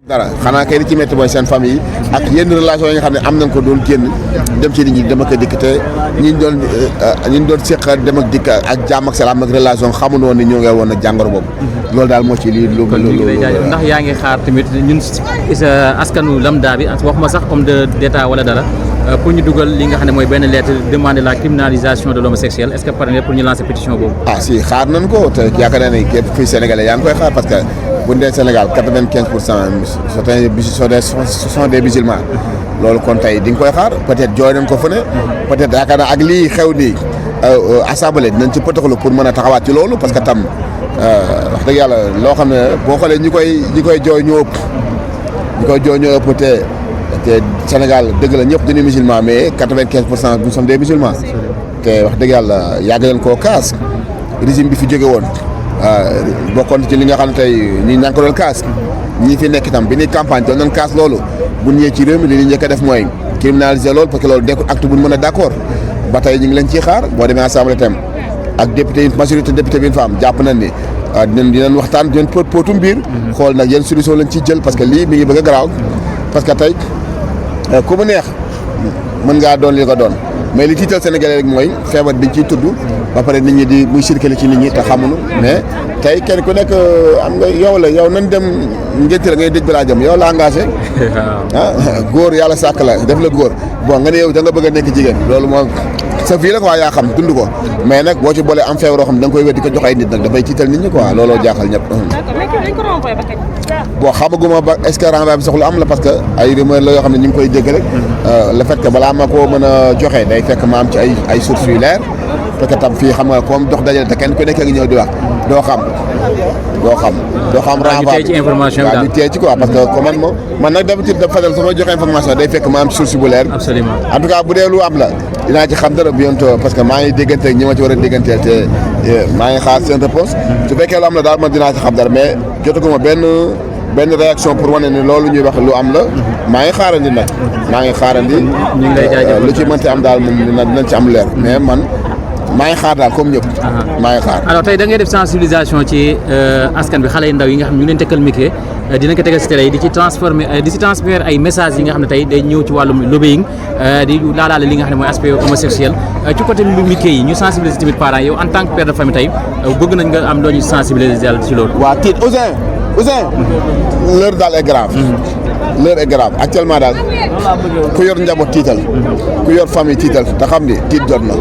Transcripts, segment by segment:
dara xanaa kay li ci métti mooy seen famille ak yenn relation yi nga xam ne am nañ ko doon génn dem ci nit ñi dem ak dikk te ñi ñu doon seq dem ak dikk ak jàmm ak salaam ak relation xamuñu woon ne ñoo ngi woon ak jàngoro boobu. loolu daal moo ci lii lu ndax yaa ngi xaar tamit ñun askanu lambda bi waxuma sax homme d'état wala dara pour ñu dugal li nga xam ne mooy benn lettre demander la criminalisation de l'homosexuel est-ce que pare nga pour ñu lancer pétition boobu. ah si xaar nañ ko te yaakaar naa ne képp fii Sénégalais yaa ngi koy xaar parce que bu ñu dee Sénégal 95% sont des musulmans loolu kon tey di nga koy xaar peut-être jooy nañ ko fu ne peut-être yaakaar naa ak lii xew nii assemblée dinañ ci potoxlu pour mën a taxawaat ci loolu parce que tam wax dëgg yàlla loo xam ne boo xoolee ñi koy jooy ñoo ëpp te Sénégal dëgg la ñëpp dañuy musulman mais 95% nous sommes des musulmans te wax dëgg yàlla yàgg leen koo kaas régime bi fi jóge woon bokkoon ci li nga xam ne tey ñi ñaa ngi ko doon kaas ñii fi nekk itam bi ñuy campagne doon nañ kaas loolu bu ñëwee ci réew mi li ñu njëkk a def mooy criminaliser loolu parce que loolu nekkul acte bu ñu mën a d'accord ba tey ñu ngi leen ciy xaar boo demee assemblée itam ak député majorité député bi ñu fa am jàpp nañ ni dinañ waxtaan dinañ póotum biir xool nag yenn solution lañ ciy jël parce que lii mi ngi bëgg a garaaw parce que tey ku mu neex mën ngaa doon li ko doon mais li tiital Sénégalais rek mooy feebar biñ ciy tudd ba pare nit ñi di muy circuler ci nit ñi te xamuñu mais tey kenn ku nekk am nga yow nañ dem ngénte la ngay dëj balaa jëm yow la engagé góor yàlla sàkk la def la góor bon nga ne yow da nga bëgg a nekk jigéen loolu moom sa vie la quoi yaa xam dund ko mais nag boo ci boolee am feebaroo xam da nga koy wér di ko jox ay nit nag dafay tiital nit ñi quoi looloo jaaxal ñëpp. bon xamaguma ba est-ce que renvoi bi soxla am la parce que ay rumeur la yoo xam ne ñu ngi koy dégg rek le fait que balaa ma koo mën a joxe day fekk ma am ci ay sources yu leer parce que tam fii xam nga comme dox dajale te kenn ku nekk ngi ñëw di wax doo xam renvoi bi waaw ñu téye ci quoi parce que comme man nag d'habitude dafa fadal su ma joxe information day fekk ma am ci source bu leer en tout cas bu dee lu am la dinaa ci xam dara bientôt parce que maa ngi déggante ak ñi ma ci war a dégganteel te maa ngi xaar seen réponse su fekkee lu am la daal man dinaa ci xam dara mais jotaguma benn réaction pour wane ni loolu ñuy wax lu am la maa ngi xaarandi nag lu ci mënti am daal moom dinañ ci am leer mais man maa ngi xaar daal comme ñëpp. maa ngi xaar. alors tey da ngay def sensibilisation ci askan bi xale yu ndaw yi nga xam ne ñu ngi leen tekkal micro dinañ ko tegal si télé yi di ci transférer ay messages yi nga xam ne tey day ñëw ci wàllum lobbying di laalaale li nga xam ne mooy aspect homosexuel ci côté micro yi ñu sensibiliser tamit parents yow en tant que père de famille tey bëgg nañ nga am doo ñu sensibiliser ci loolu. waa tiit Ouzin l'heure daal est grave. l'heure est grave actuellement daal ku yor njaboot tiital ku yor famille tiital te xam ni tiit jot na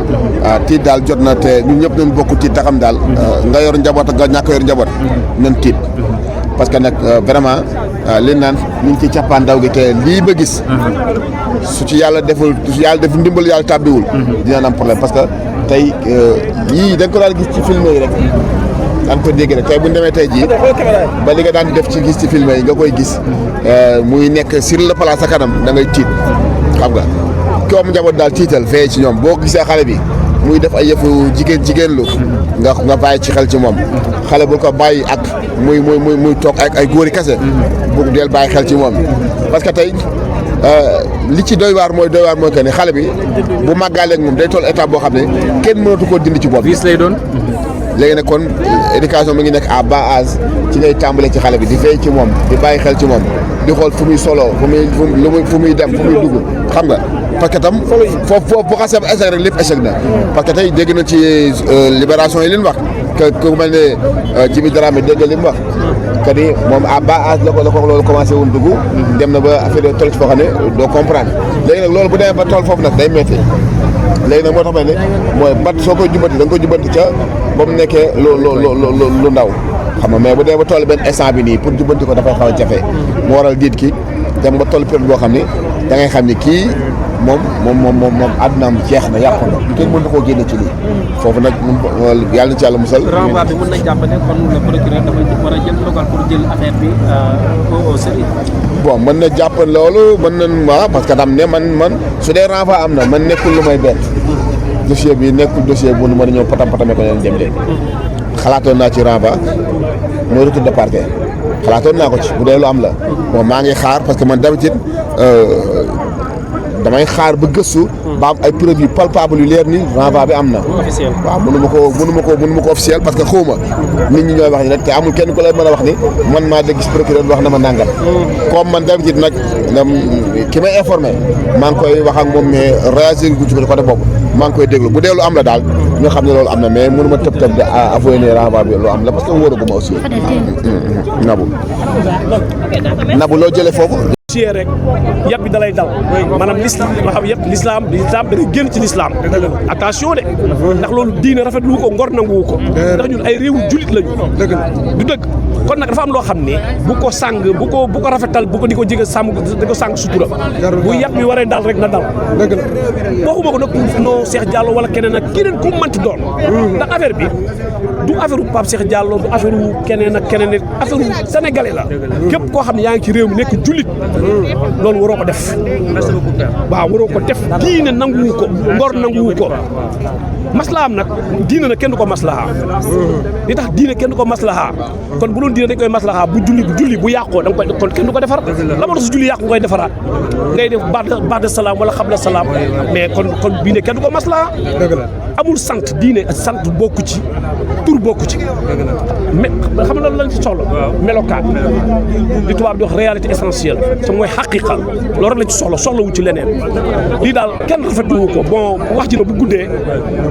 waaw tiit daal jot na te ñun ñëpp nañ bokk tiit te xam daal nga yor njaboot ak nga ñàkk yor njaboot nañ tiit parce que nag vraiment li naan ñu ngi ci cappaandaw gi te lii ba gis su ci yàlla def ndimbal yàlla tàbbiwul dina am problème parce que tey yii da nga ko daan gis ci film yi rek daan ko dégg rek tey bu ñu demee tey jii ba li nga daan def ci gis ci film yi nga koy gis muy nekk sur le place sa kanam da ngay tiit xam nga koom njaboot daal tiital fee ci ñoom boo gisee xale bi muy def ay yëfu jigéen lu nga bàyyi ci xel ci moom xale bu ko bàyyi ak muy toog ak ay góori kase bu deel bàyyi xel ci moom parce que tey li ci doy waar mooy que ni xale bi bu màggaaleeg moom day toll état boo xam ne kenn mënatu koo dindi ci bopp bis lay doon léegi nag kon éducation mi ngi nekk à bas âge ci ngay tàmbale ci xale bi di fay ci moom di bàyyi xel ci moom di xool fu muy soloo fu muy dem fu muy dugg xam nga parce que tam foofu bu xasee ba échec rek lépp échec na parce que tey dégg na ci libération yi li ñu wax que ku mel ne Djiby Dramé dégg li mu wax que ni moom à bas âge la ko loolu commencé woon dugg dem na ba affaire toll ci foo xam ne doo comprendre léegi nag loolu bu demee ba toll foofu nag day métti léegi nag moo tax ma ne mooy bat soo koy jubbanti da nga koy jubbanti ca ba mu nekkee lu ndaw xam nga mais bu dee ba toll benn instant bi nii pour jubbanti ko dafay xaw a jafe moo waral diit ki dem ba toll période boo xam ni da ngay xam ni kii moom àddunaam jeex na yàqu na kenn mënut koo génne ci lii foofu nag yàlla na ci yàlla musal. renvoi bi mën nañ jàpp ne kon le procureur dafa war a jël dogal pour jël affaire bi au sérieux. bon mën na jàpp loolu mën nañ waaw parce que tam ne man su dee renvoi am na man nekkul lu may bett dossier bi nekkul dossier bu nu mën a ñëw patam-patame ko leen dem de xalaatoon naa ci renvoi mooy retour de parquet xalaatoon naa ko ci bu dee lu am la bon maa ngi xaar parce que man d'habitude damay xaar ba gëstu ba am ay preuves yu palpable yu leer ni renvoi bi am na. officiel waaw mënu ma ko officiel parce que xawma nit ñi ñooy wax ni rek te amul kenn ku lay mën a wax ni man maa dégg gis procureur wax na ma nangam. comme man d'habitude nag ki may informé maa ngi koy wax ak moom mais réagir gu ci côté boobu maa ngi koy déglu bu dee lu am la daal ñu xam ne loolu am na mais mënu ma tëb de avoué ne renvoi bi lu am la parce que wóoraguma aussi. Nabou loo jëlee foofu. rek yàpp bi dalay dal maanaam l'islam ma xam yëpp l'islam da ngay génn ci l'islam attention de ndax loolu diine rafetlu ko ngor nanguwu ko ndax ñun ay réewu julit lañu du dëgg kon nag dafa am loo xam ne bu ko sàng bu ko rafetal bu ko di ko jege sàmm di ko sàng sutura bu yàpp bi waree dal rek na dal waxuma ko nag non Cheikh Diallo wala keneen ak keneen ku mënti doon ndax affaire bi du affaire u Pape Cheikh Diallo du affaire u keneen ak keneen affaire u sénégalais la képp koo xam ne yaa ngi ci réew mi nekk julit loolu waroo ko def waaw waroo ko def diine nanguwu ko ngor nanguwu ko maslahaam nag diine nag kenn du ko maslaha li tax diine kenn du ko maslaha kon bu doon diine dañ koy maslaha bu julli bu yàqoo da nga koy kon kenn du ko defar la ma doon su julli yàqu nga koy defaraat ngay def baat de salaam wala xabla salaam mais kon diine kenn du ko maslaha amul sant diine sant bokku ci tur bokku ci mais xam nga lañ ci soxla melokaan li tubaab di wax réalité essentielle te mooy xaqiqa loolu rek la ci soxla wu ci leneen lii daal kenn rafetlu ko bon wax ji na bu guddee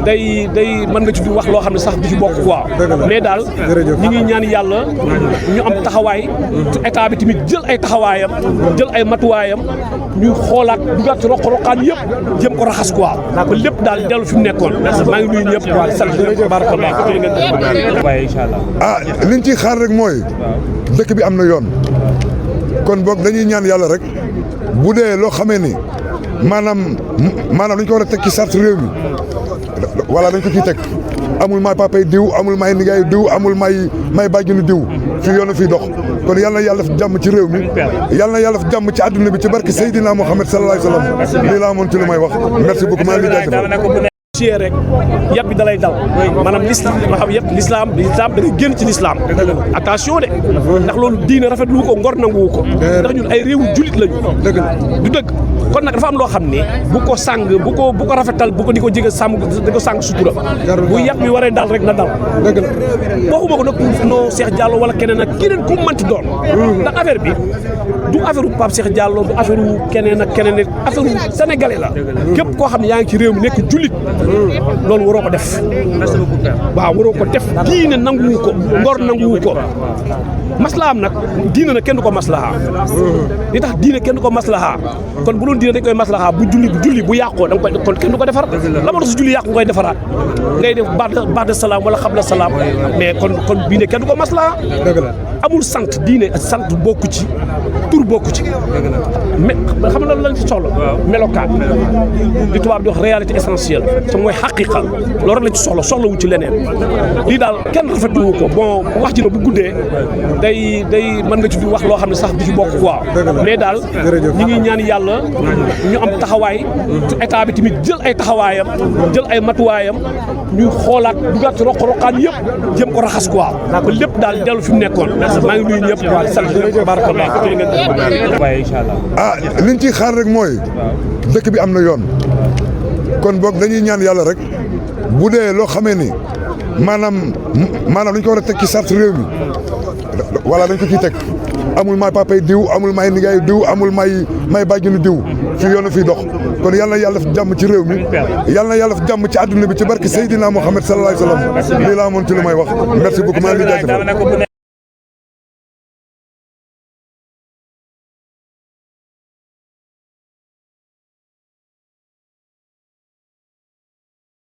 day mën nga ci di wax loo xam ne sax du ci bokk quoi mais daal ñi ngi ñaan yàlla ñu am taxawaay état bi tamit jël ay taxawaayam jël ay matuwaayam ñu xoolaat dugaat ci roq-roqaan yëpp jëm ko raxas quoi ba lépp daal dellu fi mu nekkoon maa ngi nuyu ñëpp quoi sant barakallah waaye incha allah liñ ciy xaar rek mooy dëkk bi am na yoon kon boog dañuy ñaan yàlla rek bu dee loo xamee ni maanaam dañ ko war a teg ci sart réew mi wala dañ ko ciy teg amul may papay diw amul may nigaay diw amul may bàjjenu diw fii yoon fii dox kon yal na yàlla def jàmm ci réew mi yal na yàlla def jàmm ci àdduna bi ci barke Seydina Muhammad sallallahu alayhi wa sallam lii laa amoon ci lu may wax merci beaucoup maa ngi jaajëfal rek yàpp bi dalay dal maanaam l'islam ma xam yëpp l'islam da ngay génn ci l'islam attention de ndax loolu diine rafetlu ko ngor nanguwu ko ndax ñun ay réewu julit lañu du dëgg kon nag dafa am loo xam ne bu ko sàng bu ko rafetal bu ko di ko jege sàmm di ko sàng sutura bu yàpp bi waree dal rek na dal waxuma ko nag non Cheikh Diallo wala keneen ak keneen ku mënti doon ndax affaire bi du affaire u Pape Cheikh Diallo du affaire u keneen ak keneen affaire u sénégalais la képp koo xam ne yaa ngi ci réew mi nekk julit loolu waroo ko def waaw waroo ko def diine nanguwu ko ngor nanguwu ko maslahaam nag diine nag kenn du ko maslaha li tax diine kenn du ko maslaha kon bu doon diine dañ koy maslaha bu julli bu yàqoo da nga koy kon kenn du ko defar la ma doon su julli yàqu nga koy defaraat ngay def baat de salaam wala xabla salaam mais kon diine kenn du ko maslaha amul sant diine sant bokku ci tur bokku ci mais xam nga lañ ci soxla melokaan li tubaab di wax réalité essentielle te mooy xaqiqa loolu rek la ci soxla wu ci leneen lii daal kenn rafetlu ko bon wax ji na bu guddee day mën nga ci di wax loo xam ne sax du ci bokk quoi mais daal ñi ngi ñaan yàlla ñu am taxawaay état bi tamit jël ay taxawaayam jël ay matuwaayam ñu xoolaat dugaat ci roq-roqaan yëpp jëm ko raxas quoi ba lépp daal dellu fi mu nekkoon maa ngi nuyu ñëpp quoi sant barakallah waaye incha allah liñ ciy xaar rek mooy dëkk bi am na yoon kon boog dañuy ñaan yàlla rek bu dee loo xamee ni maanaam dañ ko war a teg ci sart réew mi wala dañ ko ciy teg amul may papay diw amul may nigaay diw amul may bàjjenu diw fii yoon fii dox kon yal na yàlla def jàmm ci réew mi yal na yàlla def jàmm ci àdduna bi ci barke Seydina Muhammad sallallahu alayhi wa sallam lii laa amoon ci lu may wax merci beaucoup maa ngi jaajëfal